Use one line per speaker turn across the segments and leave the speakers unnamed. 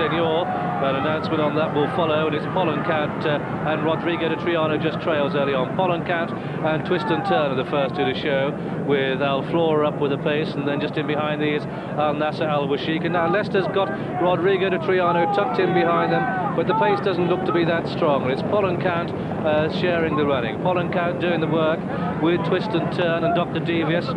Senor. An announcement on that will follow, and it's Pollencant and Rodrigo de Triano just trails early on. Pollencant and Twist and Turn are the first two to show, with Alflora up with a pace, and then just in behind these Al Nasser Al Washik. And now Leicester's got Rodrigo de Triano tucked in behind them, but the pace doesn't look to be that strong. And it's Pollencant sharing the running. Pollencant doing the work with Twist and Turn and Dr. Devious.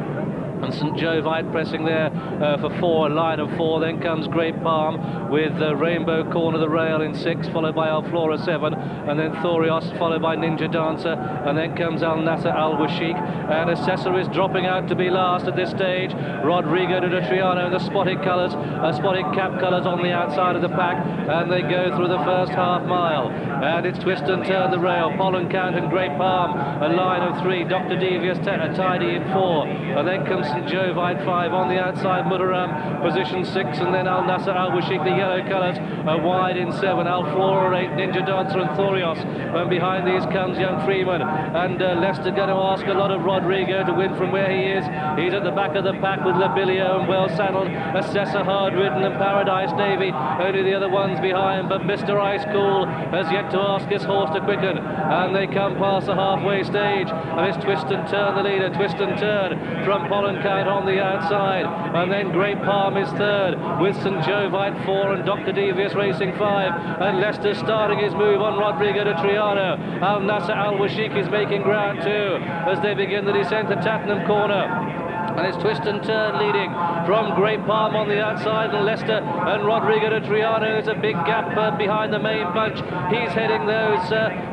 And St. Jovite pressing there for 4, line of 4. Then comes Great Palm with Rainbow Corner the rail in 6, followed by Alflora 7, and then Thorios, followed by Ninja Dancer, and then comes Al Nasser Al Washik. And Assessor is dropping out to be last at this stage. Rodrigo de Triano in the spotted colours, spotted cap colours on the outside of the pack, and they go through the first half mile. And it's Twist and Turn the rail, Pollencant and Great Palm, a line of 3, Dr. Devious tidy in 4, and then comes St. Jovite 5 on the outside, Mutaram position 6, and then Al Nasser Al Washik, the yellow colours, wide in 7, Alflora 8, Ninja Dancer and Thorios, and behind these comes Young Freeman. And Leicester going to ask a lot of Rodrigo to win from where he is. He's at the back of the pack with Labilio and well saddled, Assessor hard ridden, and Paradise Navy only the other ones behind. But Mr. Ice Cool has yet to ask his horse to quicken, and they come past the halfway stage, and it's Twist and Turn the leader. Twist and Turn from Pollencant on the outside, and then Great Palm is third with St. Jovite 4 and Dr. Devious racing 5, and Leicester starting his move on Rodrigo de Triano. Al Nasser Al Washik is making ground too as they begin the descent to Tattenham Corner. And it's Twist and Turn leading from Great Palm on the outside, and Leicester and Rodrigo de Triano. There's a big gap behind the main bunch. He's heading those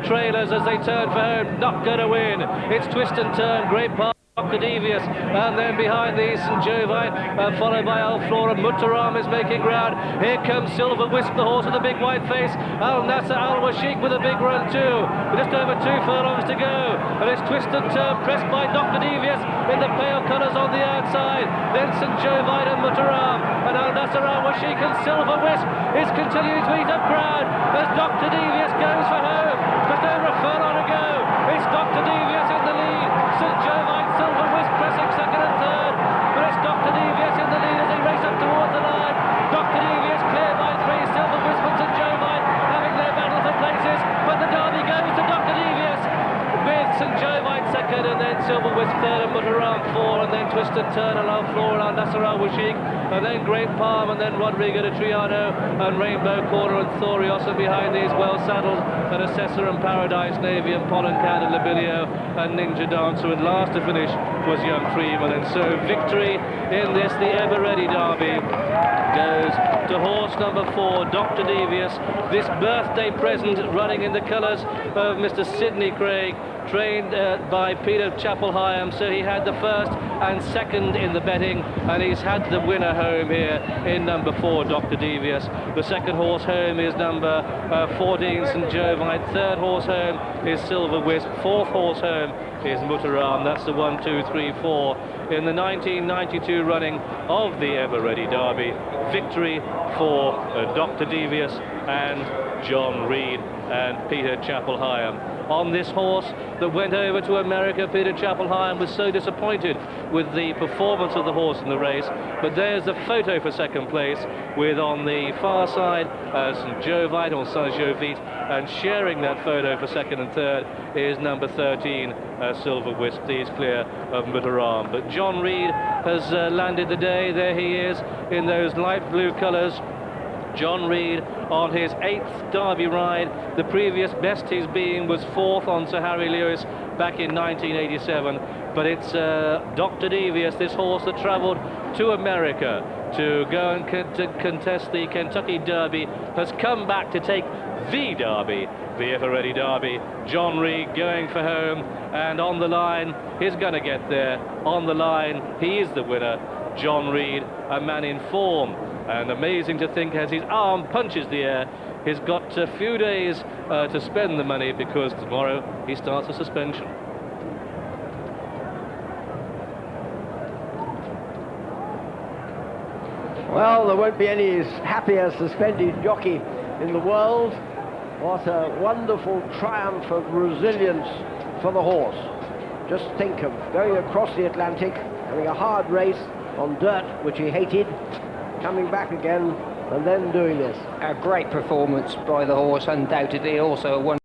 trailers as they turn for home. Not going to win. It's Twist and Turn, Great Palm, Dr. Devious, and then behind these St. Jovite, followed by Alflora. Mutaram is making ground. Here comes Silver Wisp, the horse with a big white face. Al Nasser Al Washik with a big run too. Just over 2 furlongs to go, and it's Twist and Turn pressed by Dr. Devious in the pale colours on the outside. Then St. Jovite and Mutaram, and Al Nasser Al Washik and Silver Wisp is continuing to eat up ground as Dr. Devious goes for home. Just over a furlong to go. It's Dr. Devious in the lead. St. Jovite, Silver Wisp pressing second and third, but it's Dr. Devious in the lead as they race up towards the line. Dr. Devious clear by 3, Silver Wisp and St. Jovite having their battle for places, but the derby goes to Dr. Devious with St. Jovite second, and then Silver Wisp third, and Mutaram 4, and then Twist and Turn and Alflora and Al Nasser Al Washik, and then Great Palm, and then Rodrigo de Triano and Rainbow Corner and Thorios, and behind these well saddled and Assessor and Paradise Navy and Pollencant and Labilio and Ninja Dancer, and last to finish was Young Freeman. And so victory in this, the Ever Ready Derby, goes to horse number 4, Dr. Devious, this birthday present running in the colours of Mr. Sidney Craig, trained by Peter Chapel-Hyam. So he had the first and second in the betting, and he's had the winner home here in number 4, Dr. Devious. The second horse home is number 14, St. Jovite. Third horse home is Silver Wisp. Fourth horse home is Mutaram. That's the 1, 2, 3, 4 in the 1992 running of the Ever Ready Derby. Victory for Dr. Devious and John Reed and Peter Chapel-Hyam. On this horse that went over to America, Peter Chapel-Hyam was so disappointed with the performance of the horse in the race, but there's the photo for second place, with on the far side St. Jovite or Saint Jovite, and sharing that photo for second and third is number 13, Silver Wisp. He's clear of Mutaram. But John Reed has landed the day. There he is in those light blue colours. John Reed on his 8th Derby ride. The previous best he's been was 4th on Sir Harry Lewis back in 1987. But it's Dr. Devious, this horse that travelled to America to go and contest the Kentucky Derby, has come back to take the Derby, the Ever Ready Derby. John Reed going for home, and on the line, he's going to get there. On the line, he is the winner. John Reed, a man in form, and amazing to think as his arm punches the air, he's got a few days to spend the money, because tomorrow he starts a suspension.
Well, there won't be any as happier suspended jockey in the world. What a wonderful triumph of resilience for the horse. Just think of going across the Atlantic, having a hard race on dirt which he hated, coming back again and then doing this.
A great performance by the horse, undoubtedly also a